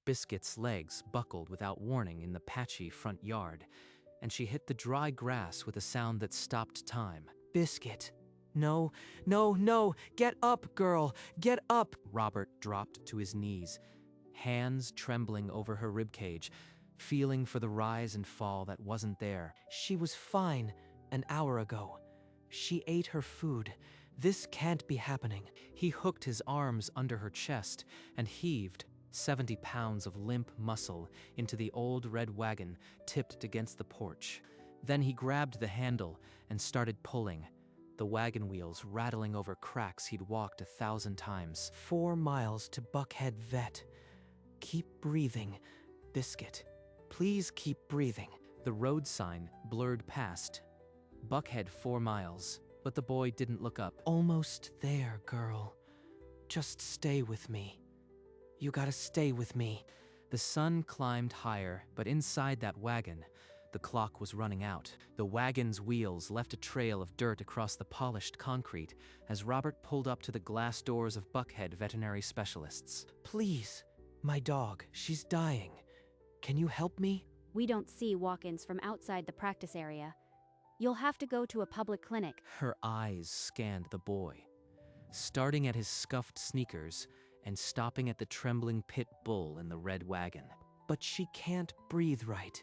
Biscuit's legs buckled without warning in the patchy front yard, and she hit the dry grass with a sound that stopped time. Biscuit. No, no, no! Get up, girl! Get up! Robert dropped to his knees, hands trembling over her ribcage, feeling for the rise and fall that wasn't there. She was fine an hour ago. She ate her food. This can't be happening. He hooked his arms under her chest and heaved 70 pounds of limp muscle into the old red wagon tipped against the porch. Then he grabbed the handle and started pulling, the wagon wheels rattling over cracks he'd walked 1,000 times. 4 miles to Buckhead Vet. Keep breathing, Biscuit. Please keep breathing. The road sign blurred past. Buckhead 4 miles, but the boy didn't look up. Almost there, girl. Just stay with me. You gotta stay with me. The sun climbed higher, but inside that wagon, the clock was running out. The wagon's wheels left a trail of dirt across the polished concrete as Robert pulled up to the glass doors of Buckhead Veterinary Specialists. Please, my dog, she's dying. Can you help me? We don't see walk-ins from outside the practice area. You'll have to go to a public clinic. Her eyes scanned the boy, starting at his scuffed sneakers and stopping at the trembling pit bull in the red wagon. But she can't breathe right.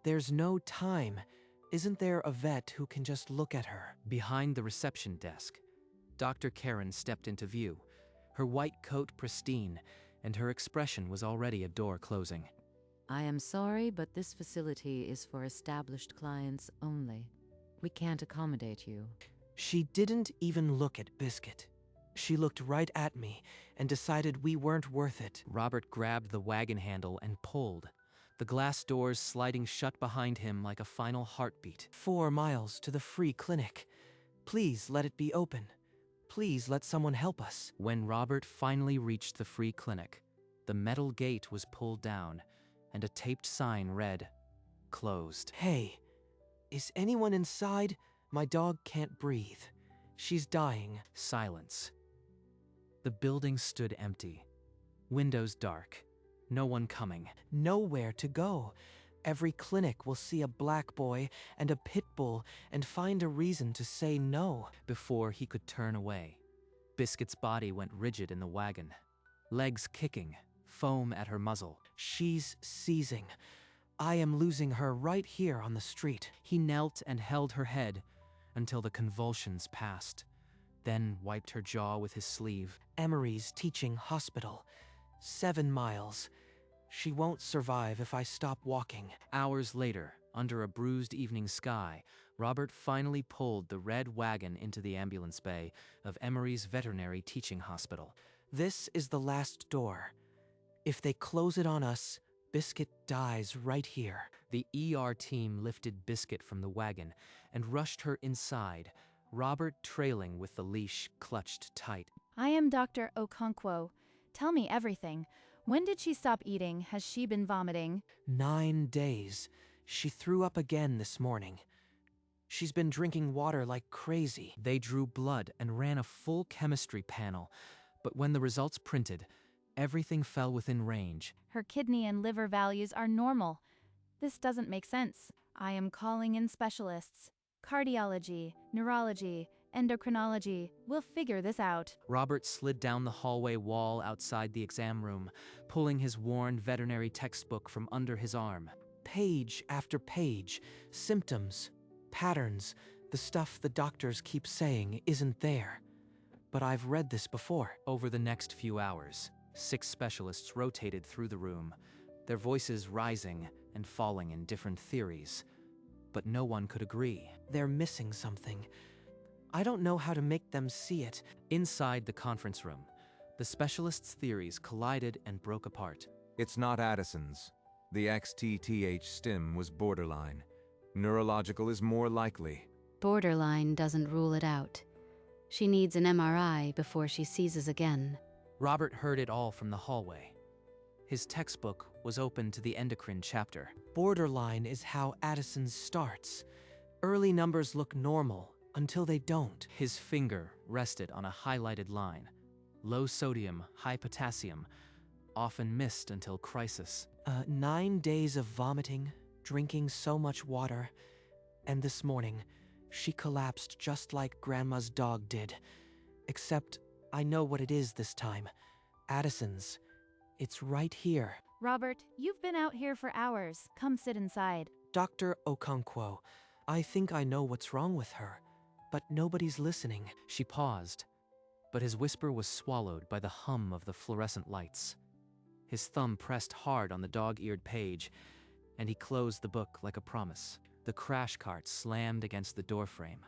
There's no time. Isn't there a vet who can just look at her? Behind the reception desk, Dr. Karen stepped into view, her white coat pristine, and her expression was already a door closing. I am sorry, but this facility is for established clients only. We can't accommodate you. She didn't even look at Biscuit. She looked right at me and decided we weren't worth it. Robert grabbed the wagon handle and pulled, the glass doors sliding shut behind him like a final heartbeat. 4 miles to the free clinic. Please let it be open. Please let someone help us. When Robert finally reached the free clinic, the metal gate was pulled down and a taped sign read, "Closed." Hey, is anyone inside? My dog can't breathe. She's dying. Silence. The building stood empty, windows dark, no one coming. Nowhere to go. Every clinic will see a black boy and a pit bull and find a reason to say no. Before he could turn away, Biscuit's body went rigid in the wagon, legs kicking, foam at her muzzle. She's seizing. I am losing her right here on the street. He knelt and held her head until the convulsions passed, then wiped her jaw with his sleeve. Emery's teaching hospital. 7 miles. She won't survive if I stop walking. Hours later, under a bruised evening sky, Robert finally pulled the red wagon into the ambulance bay of Emery's veterinary teaching hospital. This is the last door. If they close it on us, Biscuit dies right here. The ER team lifted Biscuit from the wagon and rushed her inside, Robert trailing with the leash clutched tight. I am Dr. Okonkwo. Tell me everything. When did she stop eating? Has she been vomiting? 9 days. She threw up again this morning. She's been drinking water like crazy. They drew blood and ran a full chemistry panel, but when the results printed, everything fell within range. Her kidney and liver values are normal. This doesn't make sense. I am calling in specialists. Cardiology, neurology, endocrinology. We'll figure this out. Robert slid down the hallway wall outside the exam room, pulling his worn veterinary textbook from under his arm. Page after page, symptoms, patterns, the stuff the doctors keep saying isn't there. But I've read this before. Over the next few hours, 6 specialists rotated through the room, their voices rising and falling in different theories. But no one could agree. They're missing something. I don't know how to make them see it. Inside the conference room, the specialists' theories collided and broke apart. It's not Addison's. The XTTH stim was borderline. Neurological is more likely. Borderline doesn't rule it out. She needs an MRI before she seizes again. Robert heard it all from the hallway. His textbook was open to the endocrine chapter. Borderline is how Addison's starts. Early numbers look normal until they don't. His finger rested on a highlighted line. Low sodium, high potassium. often missed until crisis. 9 days of vomiting, drinking so much water, and this morning, she collapsed just like Grandma's dog did. Except, I know what it is this time. Addison's. It's right here. Robert, you've been out here for hours. Come sit inside. Dr. Okonkwo, I think I know what's wrong with her, but nobody's listening. She paused, but his whisper was swallowed by the hum of the fluorescent lights. His thumb pressed hard on the dog-eared page, and he closed the book like a promise. The crash cart slammed against the doorframe.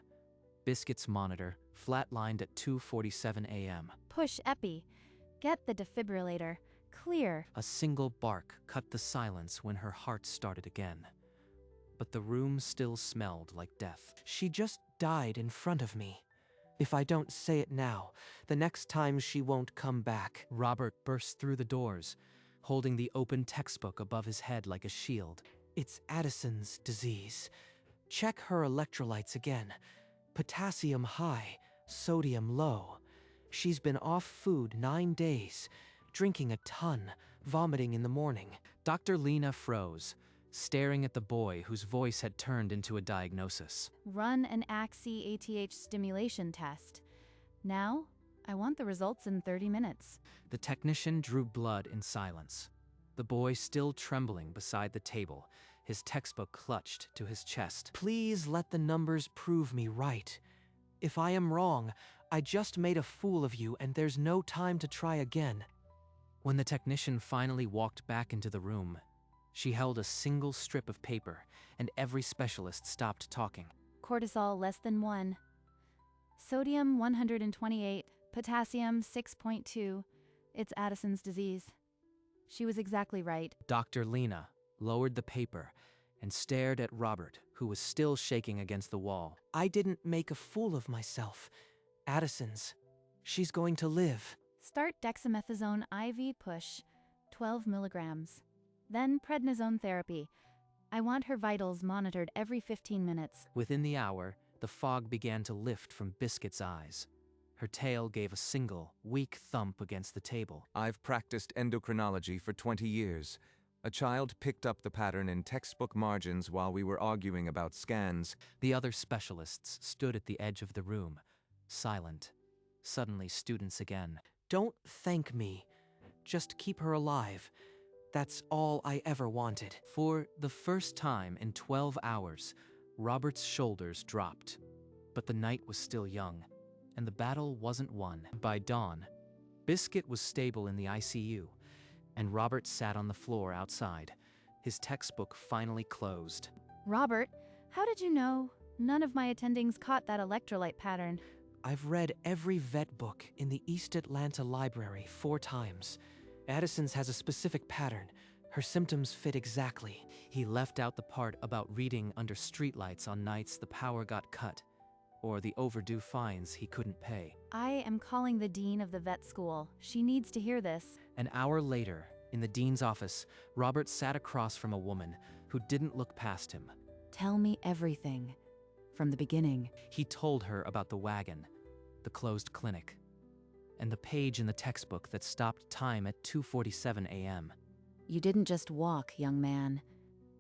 Biscuit's monitor flatlined at 2:47 a.m. Push Epi. Get the defibrillator. Clear. A single bark cut the silence when her heart started again. But the room still smelled like death. She just died in front of me. If I don't say it now, the next time she won't come back. Robert burst through the doors, holding the open textbook above his head like a shield. It's Addison's disease. Check her electrolytes again. Potassium high, sodium low. She's been off food 9 days, drinking a ton, vomiting in the morning. Dr. Lena froze, staring at the boy whose voice had turned into a diagnosis. Run an AXI-ATH stimulation test. Now, I want the results in 30 minutes. The technician drew blood in silence. The boy still trembling beside the table, his textbook clutched to his chest. Please let the numbers prove me right. If I am wrong, I just made a fool of you and there's no time to try again. When the technician finally walked back into the room, she held a single strip of paper, and every specialist stopped talking. Cortisol less than 1. Sodium 128. Potassium 6.2. It's Addison's disease. She was exactly right. Dr. Lena lowered the paper and stared at Robert, who was still shaking against the wall. I didn't make a fool of myself. Addison's. She's going to live. Start dexamethasone IV push, 12 milligrams. Then prednisone therapy. I want her vitals monitored every 15 minutes. Within the hour, the fog began to lift from Biscuit's eyes. Her tail gave a single, weak thump against the table. I've practiced endocrinology for 20 years. A child picked up the pattern in textbook margins while we were arguing about scans. The other specialists stood at the edge of the room, silent. Suddenly, students again. Don't thank me. Just keep her alive. That's all I ever wanted. For the first time in 12 hours, Robert's shoulders dropped. But the night was still young, and the battle wasn't won. By dawn, Biscuit was stable in the ICU, and Robert sat on the floor outside, his textbook finally closed. Robert, how did you know? None of my attendings caught that electrolyte pattern. I've read every vet book in the East Atlanta Library 4 times. Addison's has a specific pattern. Her symptoms fit exactly. He left out the part about reading under streetlights on nights the power got cut, or the overdue fines he couldn't pay. I am calling the dean of the vet school. She needs to hear this. An hour later, in the dean's office, Robert sat across from a woman who didn't look past him. Tell me everything. From the beginning. He told her about the wagon, the closed clinic, and the page in the textbook that stopped time at 2:47 a.m. You didn't just walk, young man.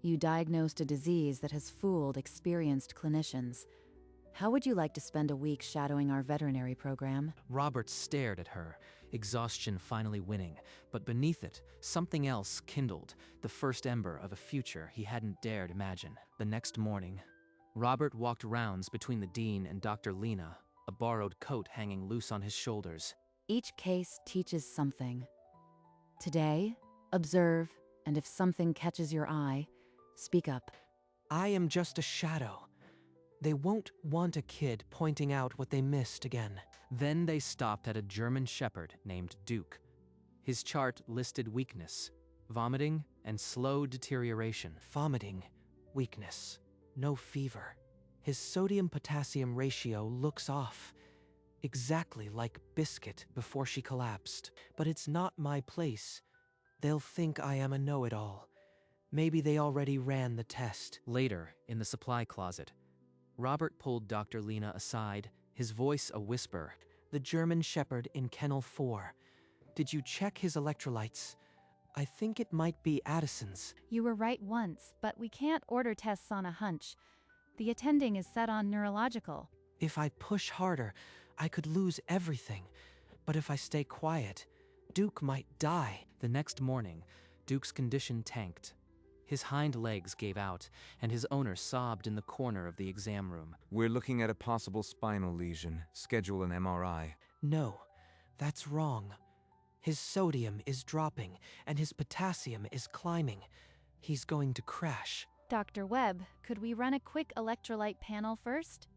You diagnosed a disease that has fooled experienced clinicians. How would you like to spend a week shadowing our veterinary program? Robert stared at her, exhaustion finally winning, but beneath it, something else kindled, the first ember of a future he hadn't dared imagine. The next morning, Robert walked rounds between the dean and Dr. Lena, a borrowed coat hanging loose on his shoulders. Each case teaches something. Today, observe, and if something catches your eye, speak up. I am just a shadow. They won't want a kid pointing out what they missed again. Then they stopped at a German shepherd named Duke. His chart listed weakness, vomiting, and slow deterioration. Vomiting, weakness, no fever. His sodium-potassium ratio looks off. Exactly like Biscuit before she collapsed. But it's not my place. They'll think I am a know-it-all. Maybe they already ran the test. Later, in the supply closet, Robert pulled Dr. Lena aside, his voice a whisper. The German shepherd in Kennel 4. Did you check his electrolytes? I think it might be Addison's. You were right once, but we can't order tests on a hunch. The attending is set on neurological. If I push harder, I could lose everything. But if I stay quiet, Duke might die. The next morning, Duke's condition tanked. His hind legs gave out, and his owner sobbed in the corner of the exam room. We're looking at a possible spinal lesion. Schedule an MRI. No, that's wrong. His sodium is dropping, and his potassium is climbing. He's going to crash. Dr. Webb, could we run a quick electrolyte panel first?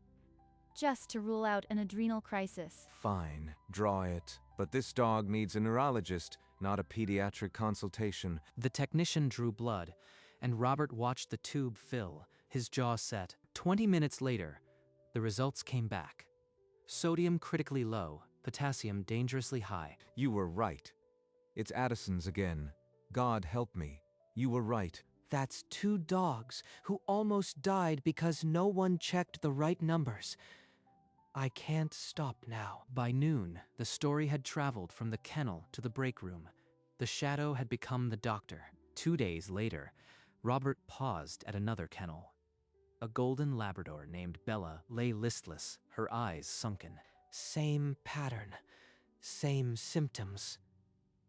Just to rule out an adrenal crisis. Fine, draw it. But this dog needs a neurologist, not a pediatric consultation. The technician drew blood, and Robert watched the tube fill, his jaw set. 20 minutes later, the results came back. Sodium critically low, potassium dangerously high. You were right. It's Addison's again. God help me. You were right. That's 2 dogs who almost died because no one checked the right numbers. I can't stop now. By noon, the story had traveled from the kennel to the break room. The shadow had become the doctor. 2 days later, Robert paused at another kennel. A golden Labrador named Bella lay listless, her eyes sunken. Same pattern, same symptoms.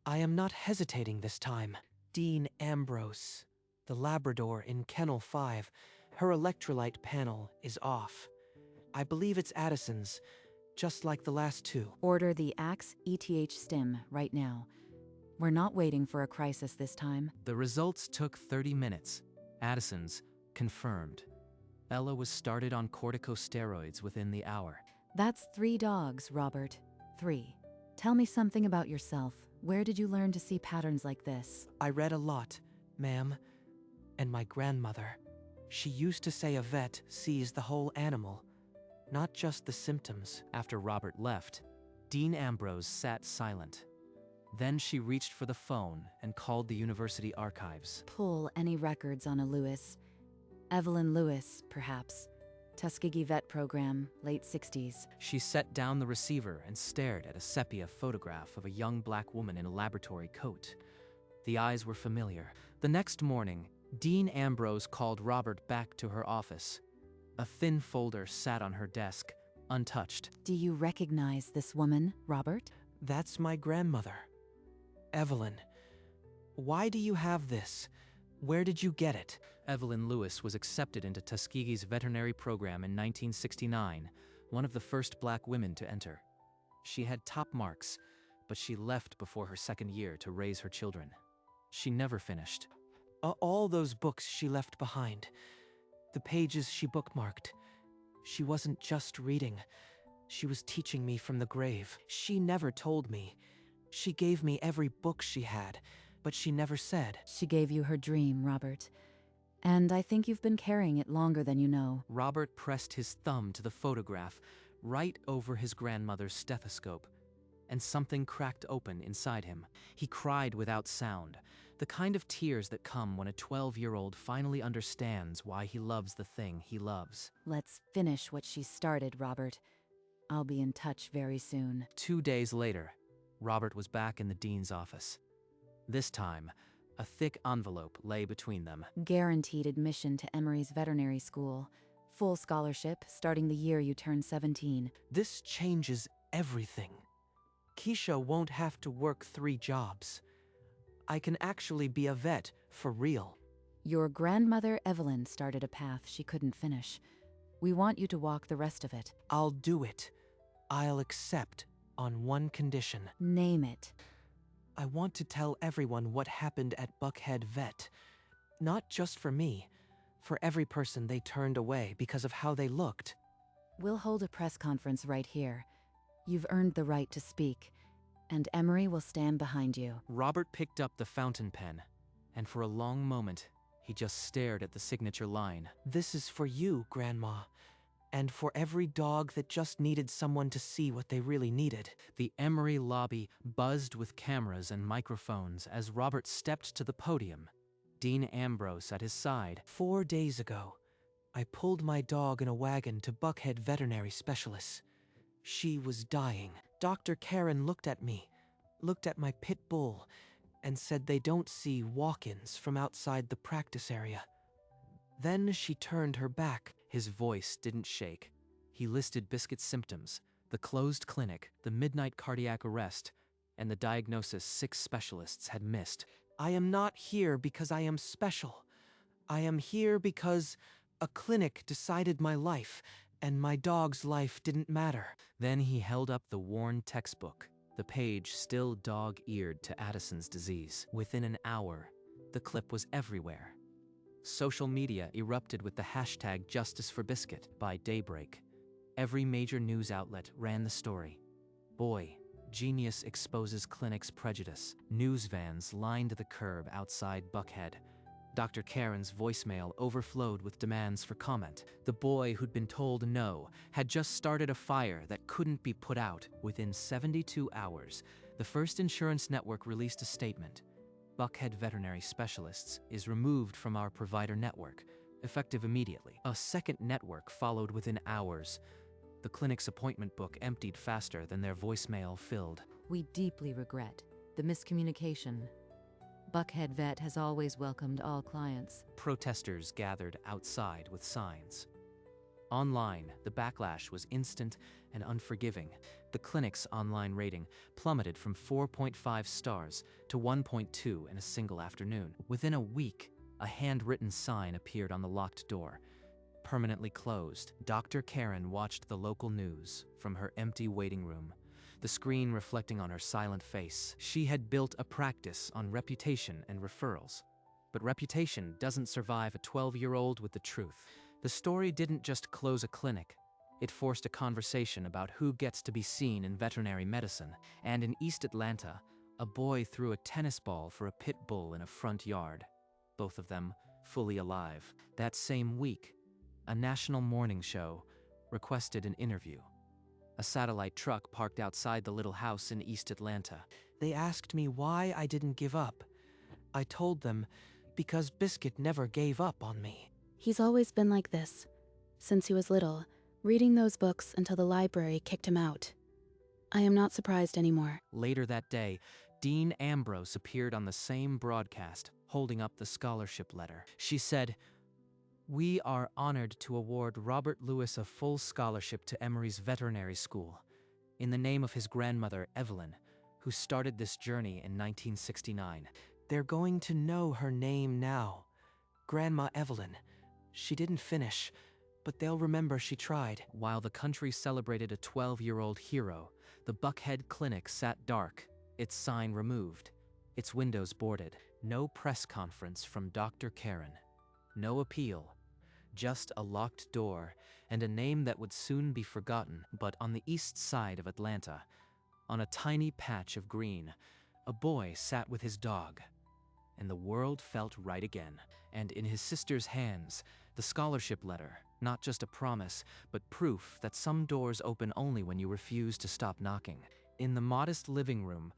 I am not hesitating this time. Dean Ambrose, the Labrador in Kennel 5, her electrolyte panel is off. I believe it's Addison's, just like the last 2. Order the Axe ETH stim right now. We're not waiting for a crisis this time. The results took 30 minutes. Addison's confirmed. Ella was started on corticosteroids within the hour. That's 3 dogs, Robert. 3. Tell me something about yourself. Where did you learn to see patterns like this? I read a lot, ma'am. And my grandmother. She used to say a vet sees the whole animal, not just the symptoms. After Robert left, Dean Ambrose sat silent. Then she reached for the phone and called the university archives. Pull any records on a Lewis. Evelyn Lewis, perhaps. Tuskegee vet program, late 60s. She set down the receiver and stared at a sepia photograph of a young black woman in a laboratory coat. The eyes were familiar. The next morning, Dean Ambrose called Robert back to her office. A thin folder sat on her desk, untouched. Do you recognize this woman, Robert? That's my grandmother. Evelyn. Why do you have this? Where did you get it? Evelyn Lewis was accepted into Tuskegee's veterinary program in 1969, one of the first black women to enter. She had top marks, but she left before her second year to raise her children. She never finished. All those books she left behind. The pages she bookmarked. She wasn't just reading. She was teaching me from the grave. She never told me. She gave me every book she had, but she never said. She gave you her dream, Robert. And I think you've been carrying it longer than you know. Robert pressed his thumb to the photograph, right over his grandmother's stethoscope, and something cracked open inside him. He cried without sound, the kind of tears that come when a 12-year-old finally understands why he loves the thing he loves. Let's finish what she started, Robert. I'll be in touch very soon. 2 days later, Robert was back in the dean's office. This time, a thick envelope lay between them. Guaranteed admission to Emory's veterinary school. Full scholarship, starting the year you turn 17. This changes everything. Keisha won't have to work 3 jobs. I can actually be a vet, for real. Your grandmother, Evelyn, started a path she couldn't finish. We want you to walk the rest of it. I'll do it. I'll accept on one condition. Name it. I want to tell everyone what happened at Buckhead Vet. Not just for me, for every person they turned away because of how they looked. We'll hold a press conference right here. You've earned the right to speak, and Emory will stand behind you. Robert picked up the fountain pen, and for a long moment, he just stared at the signature line. This is for you, Grandma, and for every dog that just needed someone to see what they really needed. The Emory lobby buzzed with cameras and microphones as Robert stepped to the podium, Dean Ambrose at his side. 4 days ago, I pulled my dog in a wagon to Buckhead veterinary specialists. She was dying. Dr. Karen looked at me, looked at my pit bull, and said they don't see walk-ins from outside the practice area. Then she turned her back. His voice didn't shake. He listed Biscuit's symptoms: the closed clinic, the midnight cardiac arrest, and the diagnosis 6 specialists had missed. I am not here because I am special. I am here because a clinic decided my life, and my dog's life didn't matter. Then he held up the worn textbook, the page still dog-eared to Addison's disease. Within an hour, the clip was everywhere. Social media erupted with the hashtag Justice for Biscuit. By daybreak, every major news outlet ran the story. Boy, genius exposes clinic's prejudice. News vans lined the curb outside Buckhead. Dr. Karen's voicemail overflowed with demands for comment. The boy who'd been told no had just started a fire that couldn't be put out. Within 72 hours, the First Insurance Network released a statement. Buckhead Veterinary Specialists is removed from our provider network, effective immediately. A second network followed within hours. The clinic's appointment book emptied faster than their voicemail filled. We deeply regret the miscommunication. Buckhead Vet has always welcomed all clients. Protesters gathered outside with signs. Online, the backlash was instant and unforgiving. The clinic's online rating plummeted from 4.5 stars to 1.2 in a single afternoon. Within a week, a handwritten sign appeared on the locked door. Permanently closed. Dr. Karen watched the local news from her empty waiting room, the screen reflecting on her silent face. She had built a practice on reputation and referrals. But reputation doesn't survive a 12-year-old with the truth. The story didn't just close a clinic. It forced a conversation about who gets to be seen in veterinary medicine. And in East Atlanta, a boy threw a tennis ball for a pit bull in a front yard, both of them fully alive. That same week, a national morning show requested an interview. A satellite truck parked outside the little house in East Atlanta. They asked me why I didn't give up. I told them because Biscuit never gave up on me. He's always been like this, since he was little, reading those books until the library kicked him out. I am not surprised anymore. Later that day, Dean Ambrose appeared on the same broadcast, holding up the scholarship letter. She said, "We are honored to award Robert Lewis a full scholarship to Emory's veterinary school, in the name of his grandmother, Evelyn, who started this journey in 1969. They're going to know her name now. Grandma Evelyn. She didn't finish, but they'll remember she tried." While the country celebrated a 12-year-old hero, the Buckhead Clinic sat dark, its sign removed, its windows boarded. No press conference from Dr. Karen. No appeal. Just a locked door and a name that would soon be forgotten. But on the east side of Atlanta, on a tiny patch of green, a boy sat with his dog. And the world felt right again. And in his sister's hands, the scholarship letter, not just a promise, but proof that some doors open only when you refuse to stop knocking. In the modest living room,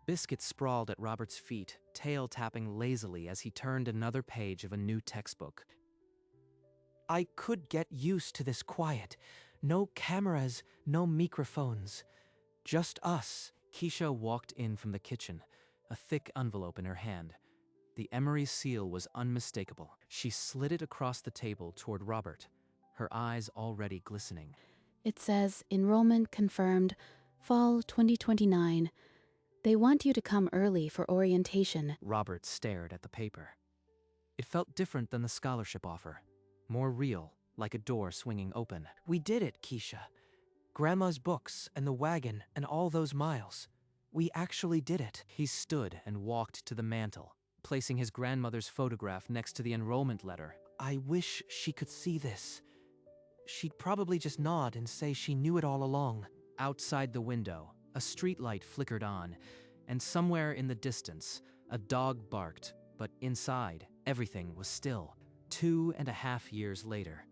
Biscuit sprawled at Robert's feet, tail tapping lazily as he turned another page of a new textbook. I could get used to this quiet. No cameras, no microphones. Just us. Keisha walked in from the kitchen, a thick envelope in her hand. The Emory seal was unmistakable. She slid it across the table toward Robert, her eyes already glistening. It says, enrollment confirmed, fall 2029. They want you to come early for orientation. Robert stared at the paper. It felt different than the scholarship offer. More real, like a door swinging open. We did it, Keisha. Grandma's books and the wagon and all those miles. We actually did it. He stood and walked to the mantel, placing his grandmother's photograph next to the enrollment letter. I wish she could see this. She'd probably just nod and say she knew it all along. Outside the window, a streetlight flickered on, and somewhere in the distance, a dog barked, but inside, everything was still. 2.5 years later,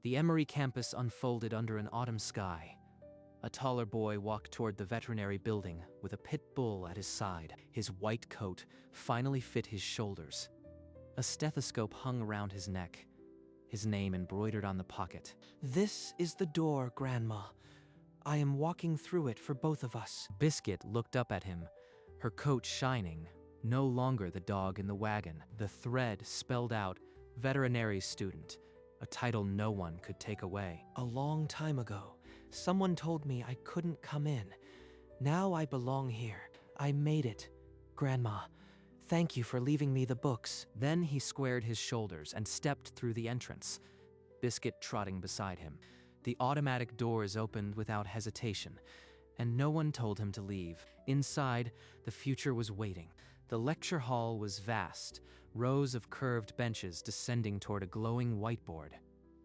the Emory campus unfolded under an autumn sky. A taller boy walked toward the veterinary building with a pit bull at his side. His white coat finally fit his shoulders. A stethoscope hung around his neck, his name embroidered on the pocket. This is the door, Grandma. I am walking through it for both of us. Biscuit looked up at him, her coat shining, No longer the dog in the wagon. The thread spelled out veterinary student, a title no one could take away. A long time ago, someone told me I couldn't come in. Now I belong here. I made it. Grandma, thank you for leaving me the books. Then he squared his shoulders and stepped through the entrance, Biscuit trotting beside him. The automatic doors opened without hesitation, and no one told him to leave. Inside, the future was waiting. The lecture hall was vast, rows of curved benches descending toward a glowing whiteboard.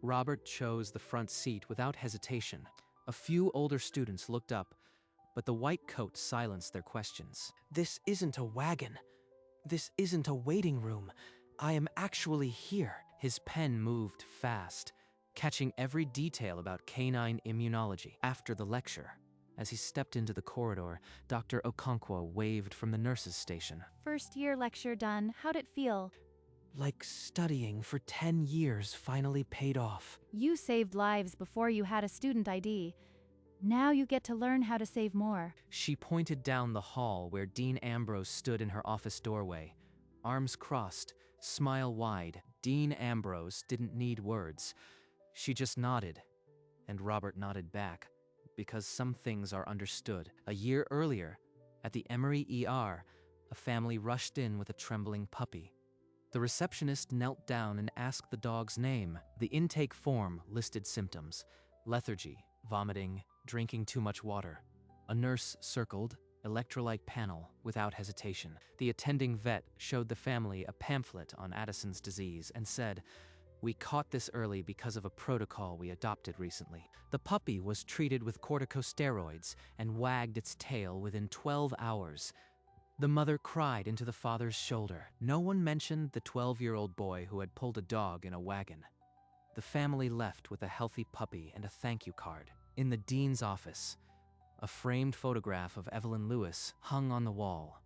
Robert chose the front seat without hesitation. A few older students looked up, but the white coat silenced their questions. This isn't a wagon. This isn't a waiting room. I am actually here. His pen moved fast, catching every detail about canine immunology. After the lecture, as he stepped into the corridor, Dr. Okonkwo waved from the nurse's station. First year lecture done. How'd it feel? Like studying for 10 years finally paid off. You saved lives before you had a student ID. Now you get to learn how to save more. She pointed down the hall where Dean Ambrose stood in her office doorway. Arms crossed, smile wide. Dean Ambrose didn't need words. She just nodded, and Robert nodded back, because some things are understood. A year earlier, at the Emory ER, a family rushed in with a trembling puppy. The receptionist knelt down and asked the dog's name. The intake form listed symptoms: lethargy, vomiting, drinking too much water. A nurse circled electrolyte panel without hesitation. The attending vet showed the family a pamphlet on Addison's disease and said, "We caught this early because of a protocol we adopted recently." The puppy was treated with corticosteroids and wagged its tail within 12 hours. The mother cried into the father's shoulder. No one mentioned the 12-year-old boy who had pulled a dog in a wagon. The family left with a healthy puppy and a thank you card. In the dean's office, a framed photograph of Evelyn Lewis hung on the wall.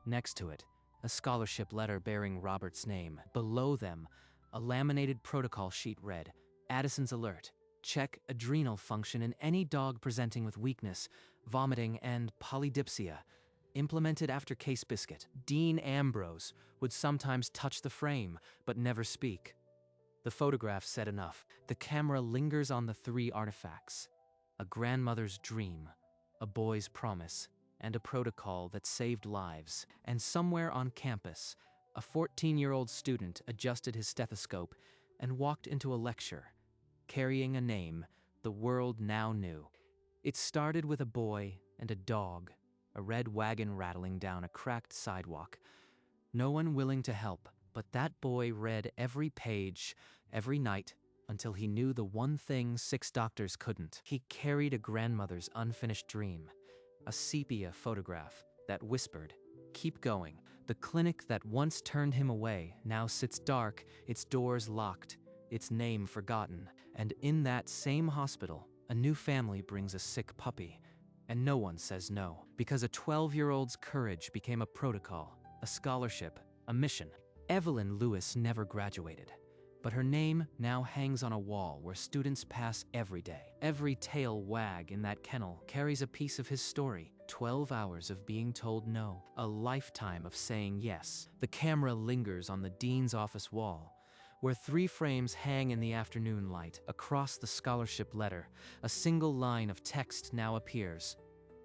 Next to it, a scholarship letter bearing Robert's name. Below them, a laminated protocol sheet read, "Addison's alert. Check adrenal function in any dog presenting with weakness, vomiting, and polydipsia. Implemented after Case Biscuit." Dean Ambrose would sometimes touch the frame, but never speak. The photograph said enough. The camera lingers on the three artifacts: a grandmother's dream, a boy's promise, and a protocol that saved lives. And somewhere on campus, a 14-year-old student adjusted his stethoscope and walked into a lecture, carrying a name the world now knew. It started with a boy and a dog, a red wagon rattling down a cracked sidewalk. No one willing to help, but that boy read every page, every night, until he knew the one thing 6 doctors couldn't. He carried a grandmother's unfinished dream, a sepia photograph that whispered, "Keep going." The clinic that once turned him away now sits dark, its doors locked, its name forgotten. And in that same hospital, a new family brings a sick puppy, and no one says no, because a 12-year-old's courage became a protocol, a scholarship, a mission. Evelyn Lewis never graduated, but her name now hangs on a wall where students pass every day. Every tail wag in that kennel carries a piece of his story. 12 hours of being told no, a lifetime of saying yes. The camera lingers on the dean's office wall, where 3 frames hang in the afternoon light. Across the scholarship letter, a single line of text now appears: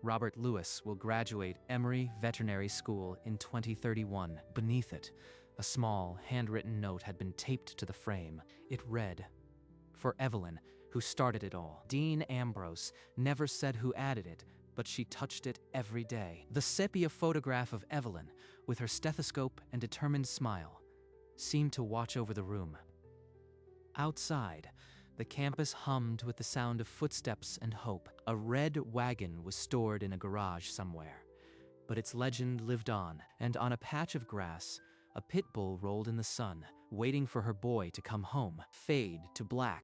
Robert Lewis will graduate Emory Veterinary School in 2031. Beneath it, a small, handwritten note had been taped to the frame. It read, "For Evelyn, who started it all." Dean Ambrose never said who added it, but she touched it every day. The sepia photograph of Evelyn, with her stethoscope and determined smile, seemed to watch over the room. Outside, the campus hummed with the sound of footsteps and hope. A red wagon was stored in a garage somewhere, but its legend lived on, and on a patch of grass, a pit bull rolled in the sun, waiting for her boy to come home. Fade to black.